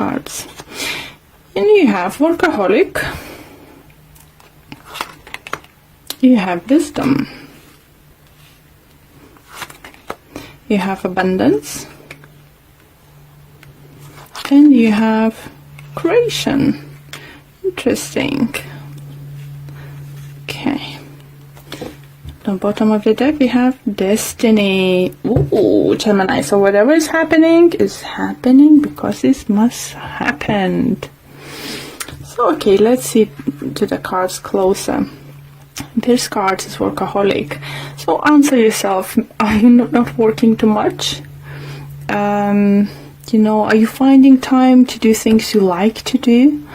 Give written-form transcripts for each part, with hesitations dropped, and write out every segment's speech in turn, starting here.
cards. And you have workaholic, you have wisdom, you have abundance, and you have creation. Interesting. Okay. On the bottom of the deck we have destiny. Ooh, Gemini. So whatever is happening because it must happen. So okay, let's see to the cards closer. This card is workaholic. So answer yourself, are you not working too much? You know, are you finding time to do things you like to do?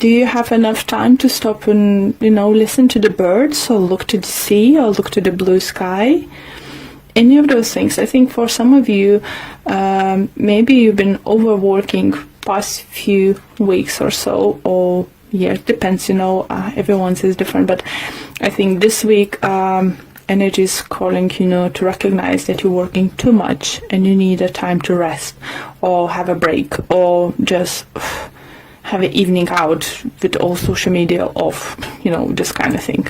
Do you have enough time to stop and, you know, listen to the birds, or look to the sea, or look to the blue sky? Any of those things. I think for some of you, maybe you've been overworking past few weeks or so, or yeah, it depends, you know, everyone's is different, but I think this week energy is calling, you know, to recognize that you're working too much and you need a time to rest, or have a break, or just have an evening out with all social media off, you know, this kind of thing,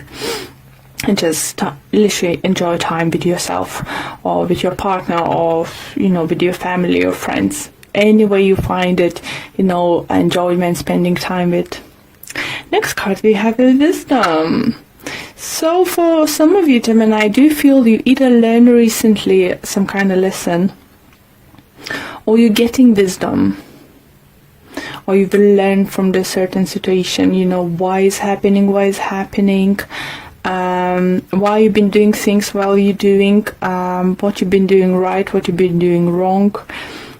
and just literally enjoy time with yourself, or with your partner, or, you know, with your family or friends. Any way you find it, you know, enjoyment, spending time with. Next card we have is wisdom. So for some of you, Gemini, I do feel you either learned recently some kind of lesson, or you're getting wisdom, or you've learned from the certain situation, you know, why is happening, why you've been doing things while you're doing, what you've been doing right, what you've been doing wrong,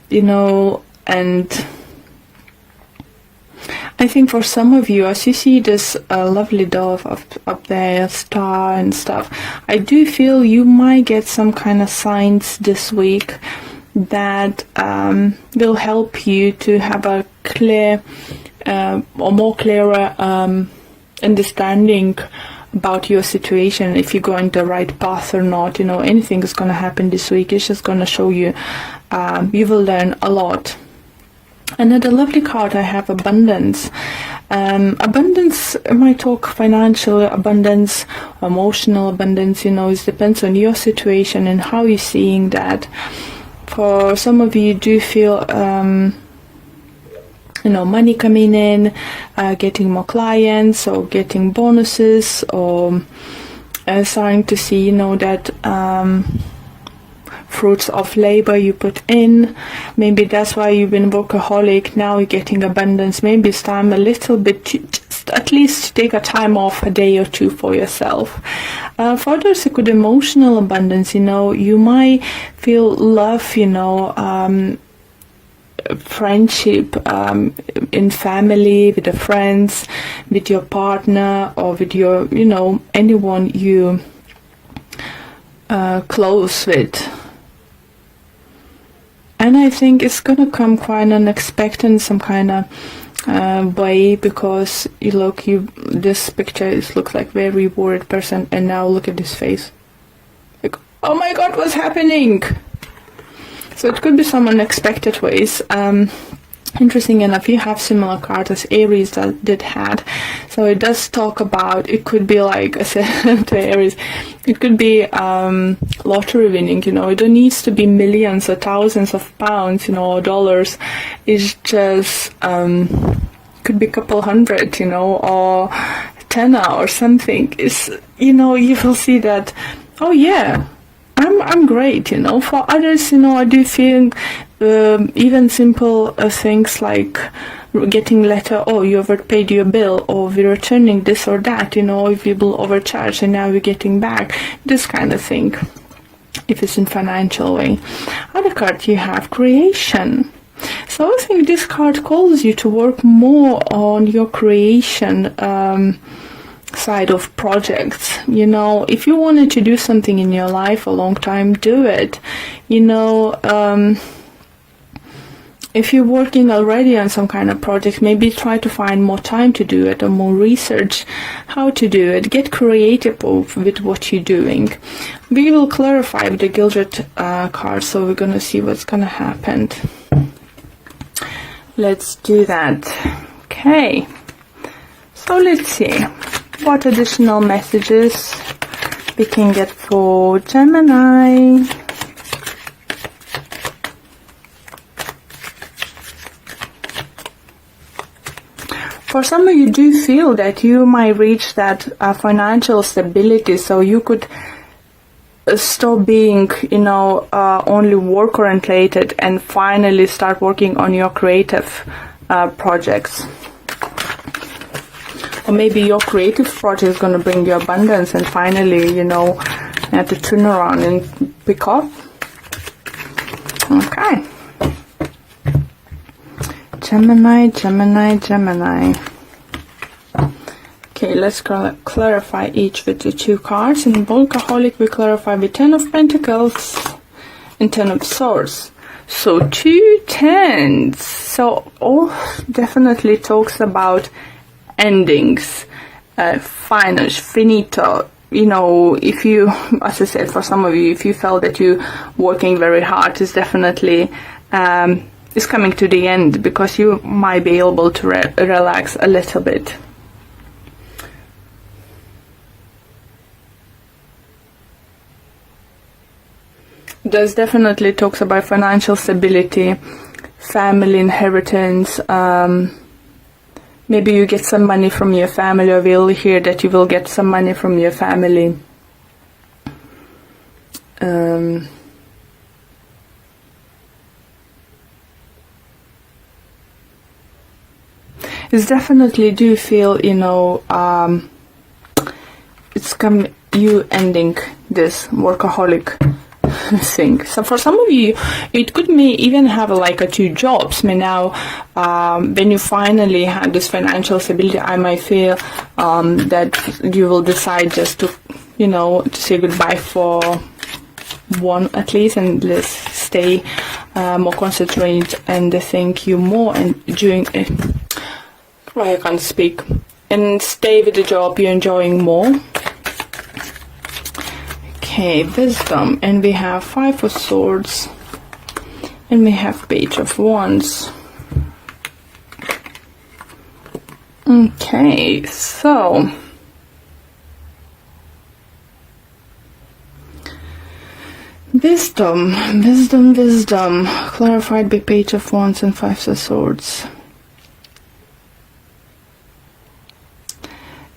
you know. And I think for some of you, as you see this lovely dove up there, star and stuff, I do feel you might get some kind of signs this week that will help you to have a clear or more clearer understanding about your situation, if you're going the right path or not. You know, anything is going to happen this week. It's just going to show you, you will learn a lot. Another lovely card I have, abundance. Abundance might talk financial abundance, emotional abundance, you know, it depends on your situation and how you're seeing that. For some of you do feel, you know, money coming in, getting more clients, or getting bonuses, or starting to see, you know, that fruits of labor you put in. Maybe that's why you've been workaholic. Now you're getting abundance. Maybe it's time a little bit to just at least take a time off, a day or two for yourself. For others, it could be emotional abundance. You know, you might feel love, you know, friendship in family, with the friends, with your partner, or with your, you know, anyone you close with. And I think it's gonna come quite unexpected in some kind of way, because you look, this picture looks like very worried person, and now look at this face, like, oh my god, what's happening? So it could be some unexpected ways. Interesting enough, you have similar cards as Aries that did had. So it does talk about, it could be like I said to Aries, it could be lottery winning, you know. It don't need to be millions or thousands of pounds, you know, or dollars. It's just could be a couple hundred, you know, or tenner or something. It's, you know, you will see that, oh yeah, I'm great, you know. For others, you know, I do feel even simple things like getting letter, oh, you overpaid your bill, or we're returning this or that, you know, if you will overcharge and now we're getting back, this kind of thing, if it's in financial way. Other card you have creation. So I think this card calls you to work more on your creation side of projects. You know, if you wanted to do something in your life a long time, do it. You know, if you're working already on some kind of project, maybe try to find more time to do it, or more research how to do it. Get creative with what you're doing. We will clarify with the Gilded card, so we're going to see what's going to happen. Let's do that. Okay. So let's see what additional messages we can get for Gemini. For some of you do feel that you might reach that financial stability, so you could stop being, only work oriented and finally start working on your creative projects. Or maybe your creative project is going to bring you abundance and finally, you have to turn around and pick up. Okay. Gemini, Gemini, Gemini. Okay, let's clarify each with the 2 cards. In Workaholic, we clarify with 10 of Pentacles and 10 of Swords. So 2 tens. So definitely talks about endings, finito. If you, as I said, for some of you, if you felt that you're working very hard, it's definitely is coming to the end, because you might be able to relax a little bit. This definitely talks about financial stability, family inheritance. Maybe you get some money from your family, or we'll hear that you will get some money from your family. It's definitely do feel, it's you ending this workaholic thing. So for some of you, it could even have like 2 jobs. Now, when you finally have this financial stability, I might feel that you will decide just to, to say goodbye for one at least, and let's stay more concentrated and think you more and doing I can't speak, and stay with the job you're enjoying more. Okay, Wisdom, and we have 5 of Swords, and we have Page of Wands. Okay, so Wisdom, clarified by Page of Wands and 5 of Swords.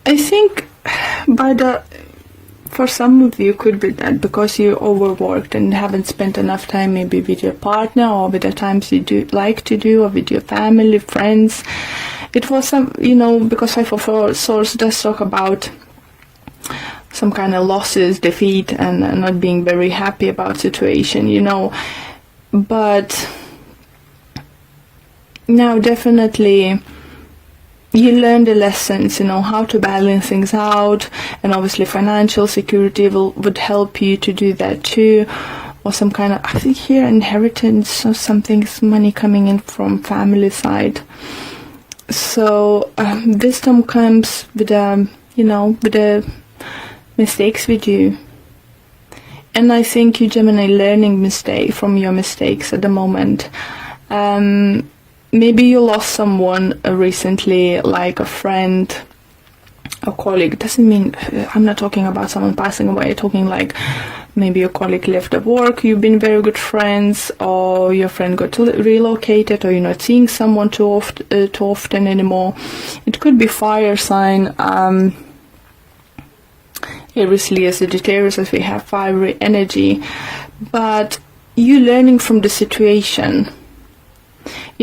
I think for some of you could be that because you overworked and haven't spent enough time maybe with your partner, or with the times you do like to do, or with your family, friends. It was some, because 5 of Swords does talk about some kind of losses, defeat, and not being very happy about situation, But now definitely you learn the lessons, how to balance things out, and obviously financial security would help you to do that too, or some kind of, I think here, inheritance or something, money coming in from family side. So wisdom comes with with the mistakes we do, and I think you, Gemini, learning from your mistakes at the moment. Maybe you lost someone recently, like a friend, a colleague. Doesn't mean, I'm not talking about someone passing away. I'm talking like maybe your colleague left at work, you've been very good friends, or your friend got relocated, or you're not seeing someone too often anymore. It could be fire sign. Aries, Leo, Sagittarius, as we have fiery energy. But you learning from the situation.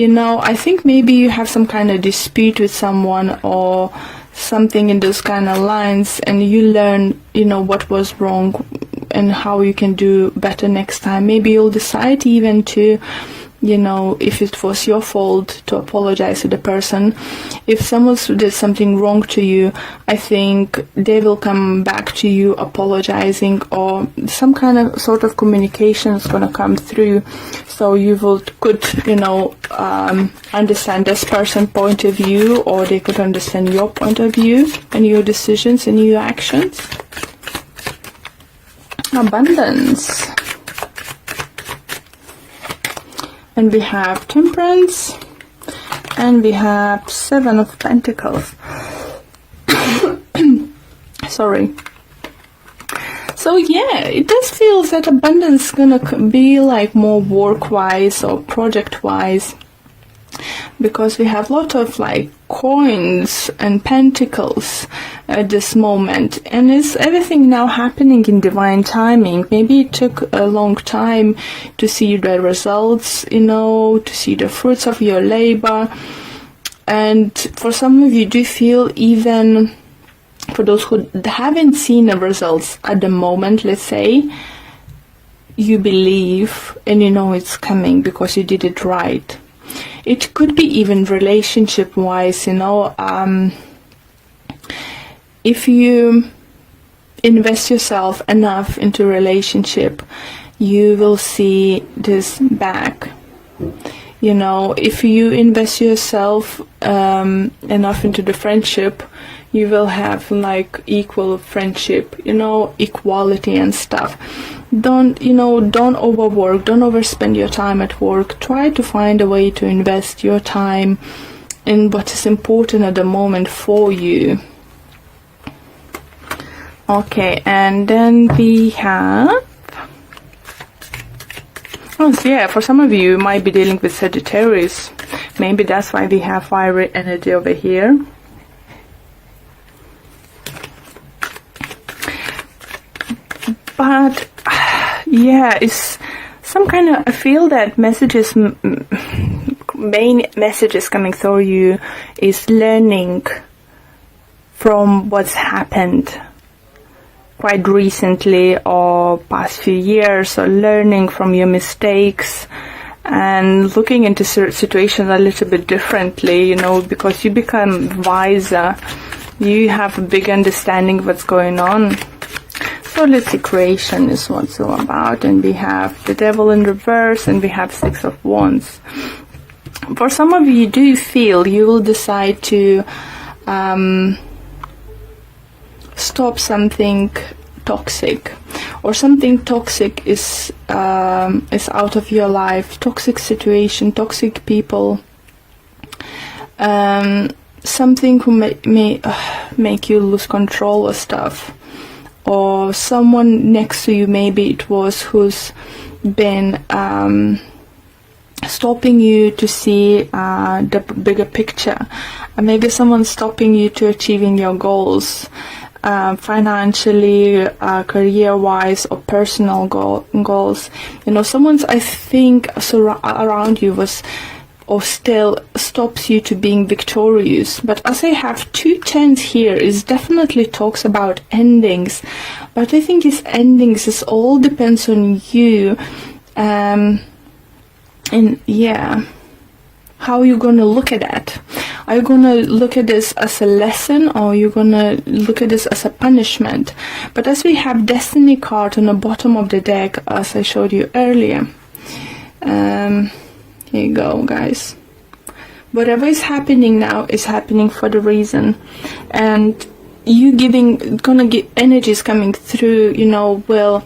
I think maybe you have some kind of dispute with someone or something in those kind of lines, and you learn, what was wrong and how you can do better next time. Maybe you'll decide even to, if it was your fault, to apologize to the person. If someone did something wrong to you, I think they will come back to you apologizing, or some kind of sort of communication is going to come through, so you could understand this person's point of view, or they could understand your point of view and your decisions and your actions. Abundance. And we have Temperance, And we have 7 of Pentacles. Sorry. So yeah, it does feel that abundance is gonna be like more work-wise or project-wise, because we have a lot of like coins and pentacles at this moment, and is everything now happening in divine timing. Maybe it took a long time to see the results, you know, to see the fruits of your labor. And for some of you do feel, even for those who haven't seen the results at the moment, let's say, you believe and you know it's coming because you did it right. It could be even relationship wise, you know, if you invest yourself enough into relationship, you will see this back. You know, if you invest yourself enough into the friendship, you will have like equal friendship, you know, equality and stuff. Don't overwork, don't overspend your time at work. Try to find a way to invest your time in what is important at the moment for you. Okay, and then we have, oh yeah, for some of you might be dealing with Sagittarius. Maybe that's why we have fiery energy over here. But yeah, it's some kind of, I feel that messages, main messages coming through you is learning from what's happened quite recently or past few years, or learning from your mistakes and looking into situations a little bit differently, you know, because you become wiser, you have a big understanding of what's going on. So let's see, creation is what it's all about, and we have the Devil in reverse, and we have 6 of Wands. For some of you do feel you will decide to stop something toxic, or something toxic is out of your life, toxic situation, toxic people, something who may make you lose control of stuff. Or someone next to you, maybe it was, who's been stopping you to see the bigger picture. Maybe someone's stopping you to achieving your goals, financially, career-wise, or personal goals. You know, someone's, I think, around you was, or still stops you to being victorious. But as I have 2 10s here, it definitely talks about endings. But I think these endings, is all depends on you. And yeah, how are you going to look at that? Are you going to look at this as a lesson, or are you going to look at this as a punishment? But as we have Destiny card on the bottom of the deck, as I showed you earlier, here you go, guys. Whatever is happening now is happening for the reason, and you energies coming through, you know, will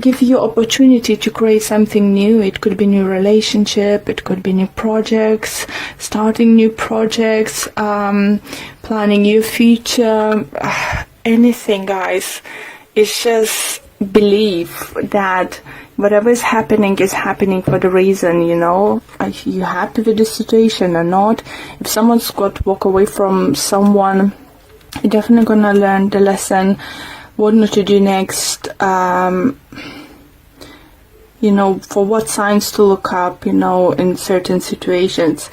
give you opportunity to create something new. It could be new relationship, it could be new projects, starting new projects, planning your future, anything, guys. It's just believe that whatever is happening for the reason, you know. Are you happy with the situation or not? If someone's got to walk away from someone, you're definitely gonna learn the lesson, what not to do next, you know, for what signs to look up, you know, in certain situations.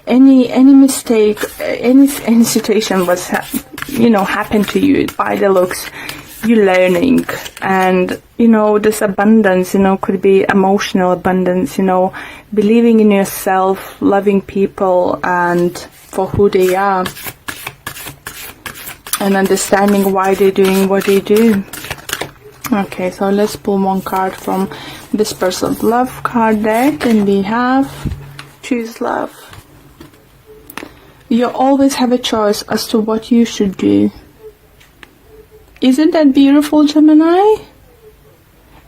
Any mistake, any situation was, you know, happened to you, by the looks, you're learning. And you know, this abundance, you know, could be emotional abundance, you know, believing in yourself, loving people and for who they are, and understanding why they're doing what they do. Okay, so let's pull one card from Whispers of Love card deck, and we have Choose Love. You always have a choice as to what you should do. Isn't that beautiful, Gemini?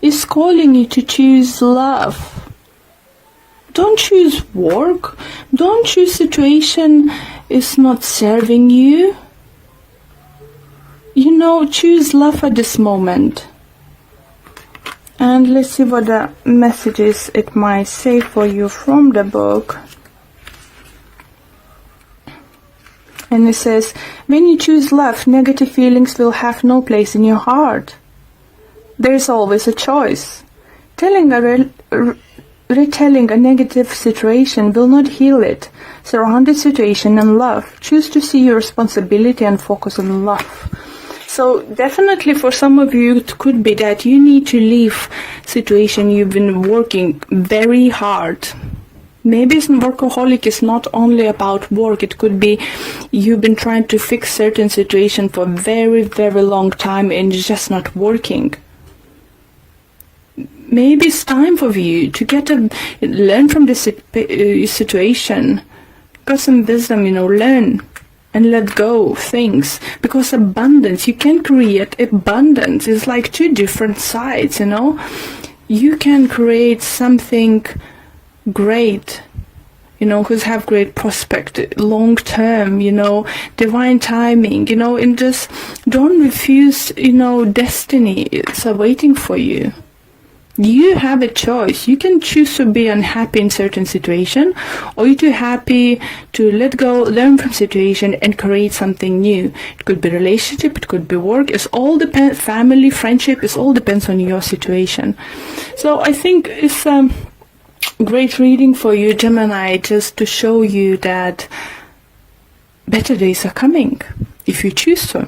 It's calling you to choose love. Don't choose work, Don't choose situation is not serving you. You know, choose love at this moment. And let's see what the messages it might say for you from the book. And it says, when you choose love, negative feelings will have no place in your heart. There is always a choice. Retelling a negative situation will not heal it. Surround the situation in love. Choose to see your responsibility and focus on love. So definitely for some of you it could be that you need to leave situation you've been working very hard. Maybe workaholic is not only about work. It could be you've been trying to fix certain situation for a very, very long time and it's just not working. Maybe it's time for you to learn from this situation. Got some wisdom, learn and let go of things. Because abundance, you can create abundance. It's like two different sides, You can create something great, who's have great prospect, long term, divine timing, and just don't refuse, destiny. It's waiting for you. You have a choice. You can choose to be unhappy in certain situation, or you're too happy to let go, learn from situation, and create something new. It could be relationship, it could be work. It's all depends. Family, friendship. It all depends on your situation. So I think it's great reading for you, Gemini, just to show you that better days are coming if you choose to.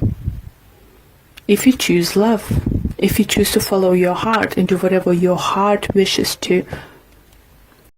If you choose love. If you choose to follow your heart and do whatever your heart wishes to.